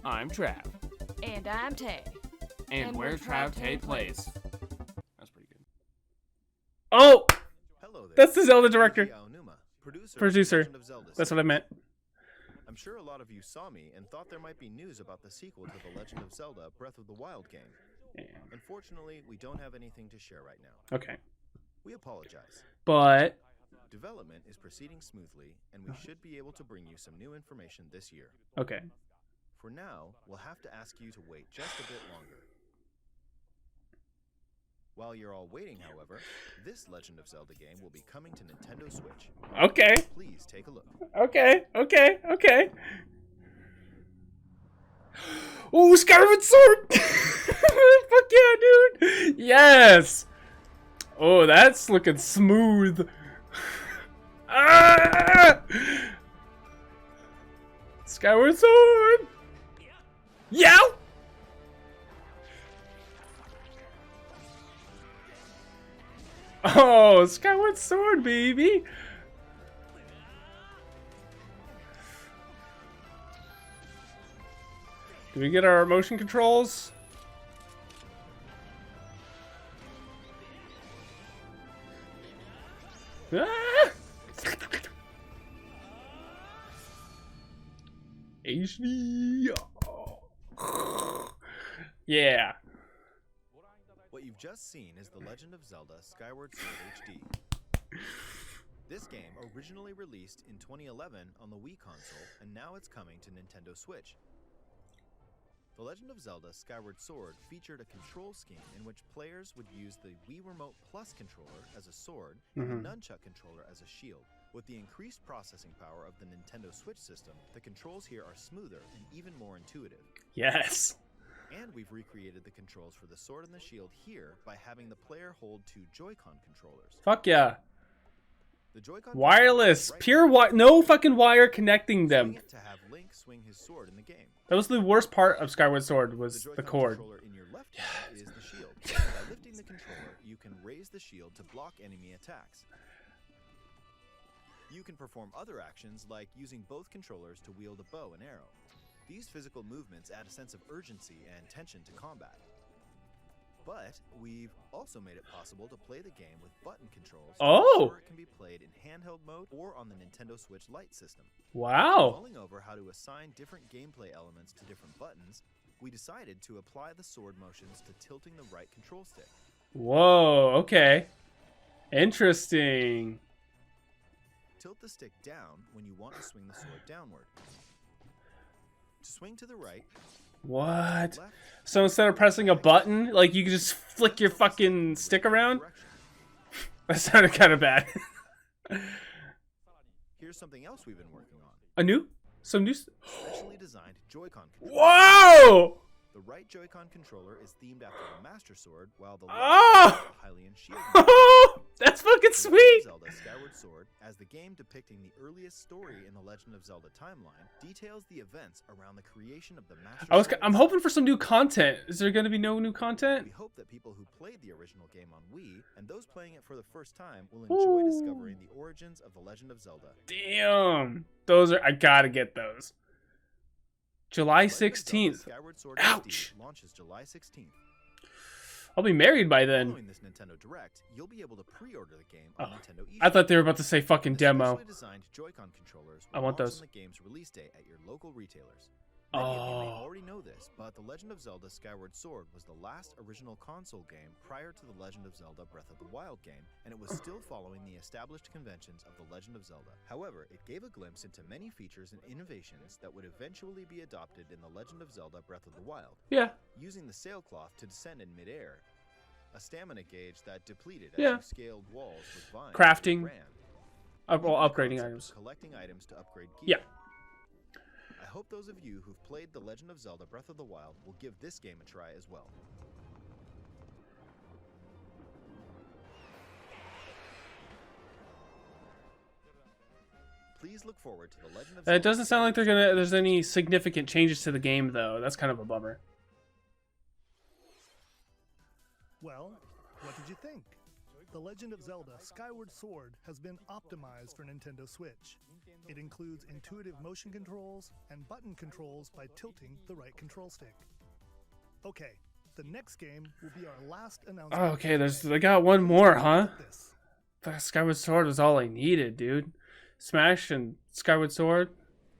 I'm Trav. And I'm Tay. And we're TravTayPlays. That's pretty good. Oh! Hello there. That's the Zelda director. Producer. That's what I meant. I'm sure a lot of you saw me and thought there might be news about the sequel to The Legend of Zelda Breath of the Wild game. Yeah. Unfortunately, we don't have anything to share right now. Okay. We apologize. But... Development is proceeding smoothly, and we should be able to bring you some new information this year. Okay. For now, we'll have to ask you to wait just a bit longer. While you're all waiting, however, this Legend of Zelda game will be coming to Nintendo Switch. Okay. Please take a look. Okay. Ooh, Skyward Sword! Fuck yeah, dude! Yes! Oh, that's looking smooth. Ah! Skyward Sword! Yeah! Oh, Skyward Sword, baby! Do we get our motion controls? Ah! HD. Yeah. What you've just seen is The Legend of Zelda Skyward Sword HD. This game originally released in 2011 on the Wii console, and now it's coming to Nintendo Switch. The Legend of Zelda Skyward Sword featured a control scheme in which players would use the Wii Remote Plus controller as a sword and the Nunchuck controller as a shield. With the increased processing power of the Nintendo Switch system, the controls here are smoother and even more intuitive. Yes. And we've recreated the controls for the sword and the shield here by having the player hold two Joy-Con controllers. Fuck yeah. The Joy-Con wireless, right pure no fucking wire connecting them. to have Link swing his sword in the game. That was the worst part of Skyward Sword, was the cord. Controller in your left hand is the shield. By lifting the controller, you can raise the shield to block enemy attacks. You can perform other actions like using both controllers to wield a bow and arrow. These physical movements add a sense of urgency and tension to combat. But we've also made it possible to play the game with button controls. Oh! So it can be played in handheld mode or on the Nintendo Switch Lite system. Wow. Mulling over how to assign different gameplay elements to different buttons, we decided to apply the sword motions to tilting the right control stick. Whoa, okay. Interesting. Tilt the stick down when you want to swing the sword downward. To swing to the right, What? left, So instead of pressing a button, like you can just flick your fucking stick around? direction. That sounded kind of bad. Here's something else we've been working on. Some new. Specially designed Joy-Con controller. Whoa! The right Joy-Con controller is themed after the Master Sword, while the left Oh! is the Hylian Shield. That's fucking The Legend of sweet. Zelda Skyward Sword, as the game depicting the earliest story in the Legend of Zelda timeline, details the events around the creation of the Master Sword. I'm hoping for some new content. Is there going to be no new content? We hope that people who played the original game on Wii and those playing it for the first time will enjoy discovering the origins of the Legend of Zelda. Damn. I gotta get those. July Legend of Zelda 16th. Skyward Sword Ouch. HD launches July 16th. I'll be married by then. Following this Nintendo Direct, you'll be able to pre-order the game on Nintendo eShop. I thought they were about to say fucking The demo. specially designed Joy-Con controllers I will want launch those. on the game's release date at your local retailers. Many of you may Oh. already know this, but The Legend of Zelda Skyward Sword was the last original console game prior to The Legend of Zelda Breath of the Wild game, and it was still following the established conventions of The Legend of Zelda. However, it gave a glimpse into many features and innovations that would eventually be adopted in The Legend of Zelda Breath of the Wild. Yeah. Using the sailcloth to descend in midair, a stamina gauge that depleted as Yeah. you scaled walls with vines, Crafting. ran, Upgrading concept of items. collecting items to upgrade gear. Yeah. I hope those of you who've played The Legend of Zelda Breath of the Wild will give this game a try as well. Please look forward to The Legend of Zelda. It doesn't sound like there's any significant changes to the game though. That's kind of a bummer. Well, what did you think? The Legend of Zelda Skyward Sword has been optimized for Nintendo Switch. It includes intuitive motion controls and button controls by tilting the right control stick. Okay, the next game will be our last announcement. Oh, okay, they got one more, huh? This. That Skyward Sword was all I needed, dude. Smash and Skyward Sword.